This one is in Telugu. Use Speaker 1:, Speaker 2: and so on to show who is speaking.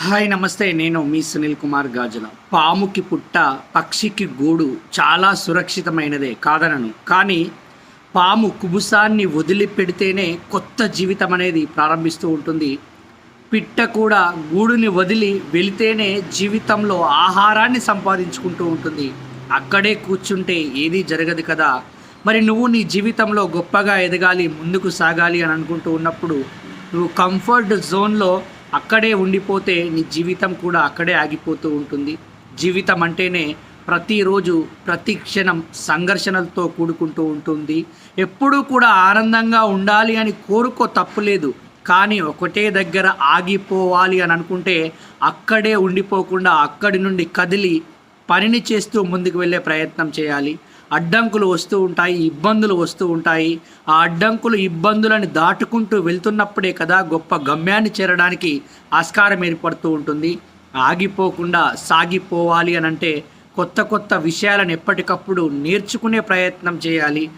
Speaker 1: హాయ్ నమస్తే. నేను మీ సునీల్ కుమార్ గాజుల. పాముకి పుట్ట, పక్షికి గూడు చాలా సురక్షితమైనదే కాదనను. కానీ పాము కుబుసాన్ని వదిలిపెడితేనే కొత్త జీవితం అనేది ప్రారంభిస్తూ ఉంటుంది. పిట్ట కూడా గూడుని వదిలి వెళితేనే జీవితంలో ఆహారాన్ని సంపాదించుకుంటూ ఉంటుంది. అక్కడే కూర్చుంటే ఏదీ జరగదు కదా. మరి నువ్వు నీ జీవితంలో గొప్పగా ఎదగాలి, ముందుకు సాగాలి అని అనుకుంటూ ఉన్నప్పుడు నువ్వు కంఫర్ట్ జోన్లో అక్కడే ఉండిపోతే నీ జీవితం కూడా అక్కడే ఆగిపోతూ ఉంటుంది. జీవితం అంటేనే ప్రతిరోజు ప్రతి క్షణం సంఘర్షణలతో కూడుకుంటూ ఉంటుంది. ఎప్పుడూ కూడా ఆనందంగా ఉండాలి అని కోరుకో, తప్పులేదు. కానీ ఒకటే దగ్గర ఆగిపోవాలి అని అనుకుంటే అక్కడే ఉండిపోకుండా అక్కడి నుండి కదిలి పనిని చేస్తూ ముందుకు వెళ్ళే ప్రయత్నం చేయాలి. అడ్డంకులు వస్తూ ఉంటాయి, ఇబ్బందులు వస్తూ ఉంటాయి. ఆ అడ్డంకులు ఇబ్బందులను దాటుకుంటూ వెళ్తున్నప్పుడే కదా గొప్ప గమ్యాన్ని చేరడానికి ఆస్కారం ఏర్పడుతూ ఉంటుంది. ఆగిపోకుండా సాగిపోవాలి అని అంటే కొత్త కొత్త విషయాలను ఎప్పటికప్పుడు నేర్చుకునే ప్రయత్నం చేయాలి.